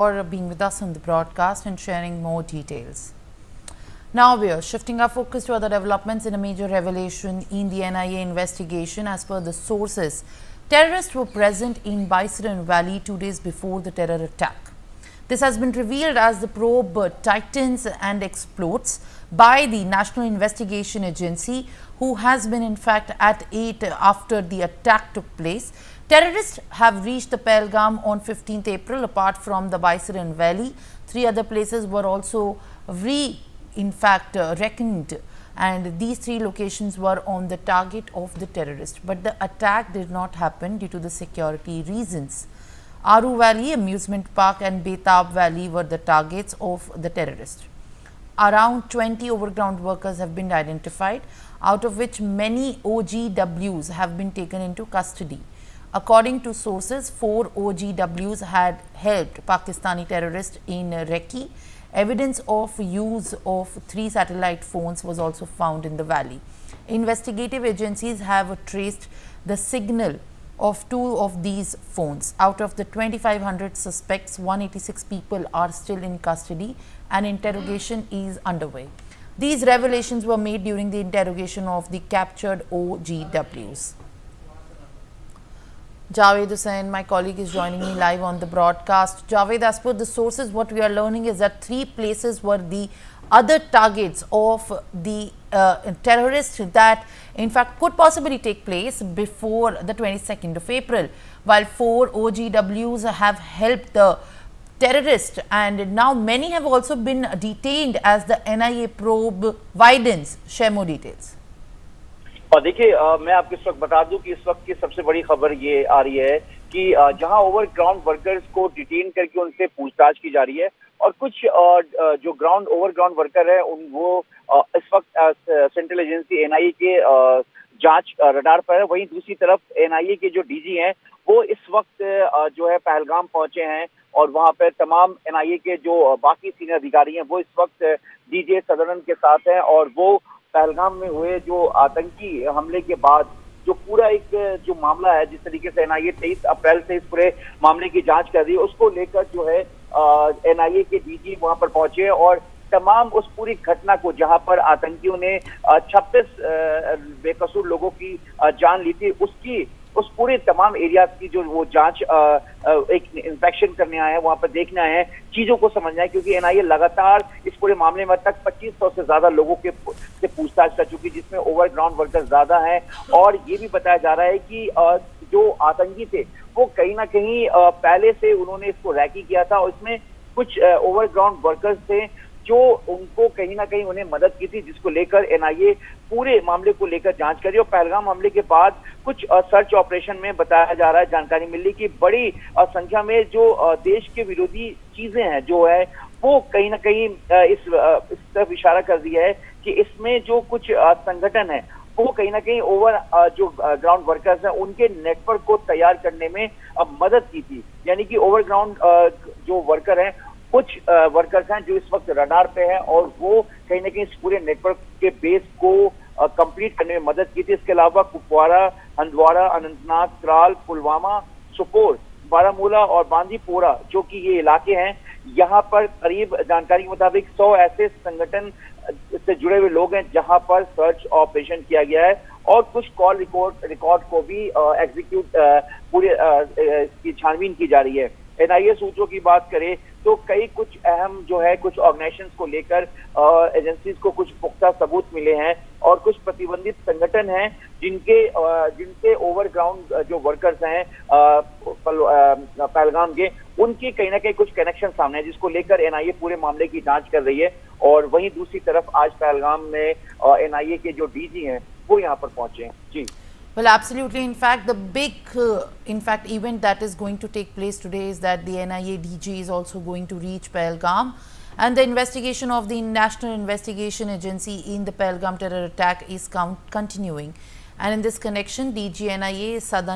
for being with us on the broadcast and sharing more details. Now we are shifting our focus to other developments in a major revelation in the NIA investigation. As per the sources, terrorists were present in Baisaran Valley 2 days before the terror attack. This has been revealed as the probe tightens and explodes by the National Investigation Agency, who has been in fact at 8 after the attack took place. Terrorists have reached the Pahalgam on 15th April. Apart from the Baisaran Valley, 3 other places were also reckoned, and these 3 locations were on the target of the terrorists. But the attack did not happen due to the security reasons. Aru Valley, Amusement Park and Betab Valley were the targets of the terrorists. Around 20 overground workers have been identified, out of which many OGWs have been taken into custody. According to sources, 4 OGWs had helped Pakistani terrorists in Recce. Evidence of use of 3 satellite phones was also found in the valley. Investigative agencies have traced the signal of 2 of these phones. Out of the 2,500 suspects, 186 people are still in custody and interrogation is underway. These revelations were made during the interrogation of the captured OGWs. Javed Hussain, my colleague, is joining me live on the broadcast. Javed, as per the sources, what we are learning is that 3 places were the other targets of the terrorists that in fact could possibly take place before the 22nd of April, while 4 OGWs have helped the terrorists, and now many have also been detained as the NIA probe widens. Share more details. और देखिए, मैं आपको इस वक्त बता दूं कि इस वक्त की सबसे बड़ी खबर ये आ रही है कि जहां ओवरग्राउंड वर्कर्स को डिटेन करके उनसे पूछताछ की जा रही है, और कुछ जो ओवरग्राउंड वर्कर है वो इस वक्त सेंट्रल एजेंसी एनआईए के जांच रडार पर है। वहीं दूसरी तरफ एनआईए के जो डीजी हैं वो इस वक्त जो है पहलगाम पहुंचे हैं, और वहां पर तमाम एनआईए के जो बाकी सीनियर अधिकारी हैं वो इस वक्त डीजे सदानंद के साथ हैं, और वो पहलगाम में हुए जो आतंकी हमले के बाद जो पूरा एक जो मामला है, जिस तरीके से एनआईए 23 अप्रैल से इस पूरे मामले की जांच कर रही है, उसको लेकर जो है एनआईए के डीजी वहां पर पहुंचे और तमाम उस पूरी घटना को, जहां पर आतंकियों ने 26 बेकसूर लोगों की जान ली थी, उस पूरे तमाम एरिया की जो वो जांच एक इंस्पेक्शन करने आए हैं, वहां पर देखने आए हैं, चीजों को समझना है, क्योंकि एनआईए लगातार इस पूरे मामले में तक 2500 से ज्यादा लोगों से पूछताछ कर चुकी, जिसमें ओवरग्राउंड वर्कर ज्यादा हैं। और ये भी बताया जा रहा है कि जो आतंकी थे वो कहीं ना कहीं पहले से उन्होंने इसको रैकी किया था, और इसमें कुछ ओवरग्राउंड वर्कर्स थे जो उनको कहीं ना कहीं उन्हें मदद की थी, जिसको लेकर एनआईए पूरे मामले को लेकर जांच करी। और पहलगाम हमले के बाद कुछ सर्च ऑपरेशन में बताया जा रहा है, जानकारी मिली कि बड़ी संख्या में जो देश के विरोधी चीजें हैं जो है वो कहीं ना कहीं इस तरफ इशारा कर दिया है कि इसमें जो कुछ संगठन है वो कहीं ना कहीं जो ग्राउंड वर्कर्स हैं उनके नेटवर्क को तैयार करने में मदद की थी। यानी कि ओवरग्राउंड जो वर्कर हैं, कुछ वर्कर्स हैं जो इस वक्त रडार पे हैं, और वो कहीं ना कहीं इस पूरे नेटवर्क के बेस को कंप्लीट करने में मदद की थी। इसके अलावा कुपवाड़ा, हंदवाड़ा, अनंतनाग, त्राल, पुलवामा, सोपोर, बारामूला और बांदीपोरा जो कि ये इलाके हैं, यहाँ पर करीब जानकारी के मुताबिक 100 ऐसे संगठन से जुड़े हुए लोग हैं जहां पर सर्च ऑपरेशन किया गया है, और कुछ कॉल रिकॉर्ड को भी एग्जीक्यूट पूरे की छानबीन की जा रही है। एनआईए सूत्रों की बात करें तो कुछ अहम जो है कुछ ऑर्गेनाइजेशंस को लेकर एजेंसीज को कुछ पुख्ता सबूत मिले हैं, और कुछ प्रतिबंधित संगठन हैं जिनके ओवरग्राउंड जो वर्कर्स हैं पहलगाम के, उनकी कहीं ना कहीं कुछ कनेक्शन सामने है, जिसको लेकर एनआईए पूरे मामले की जांच कर रही है। और वहीं दूसरी तरफ आज पहलगाम में एनआईए के जो डीजी हैं वो यहाँ पर पहुंचे हैं। जी। Well, absolutely. In fact, the big event that is going to take place today is that the NIA DG is also going to reach Pahalgam, and the investigation of the National Investigation Agency in the Pahalgam terror attack is continuing. And in this connection, DG NIA Sadan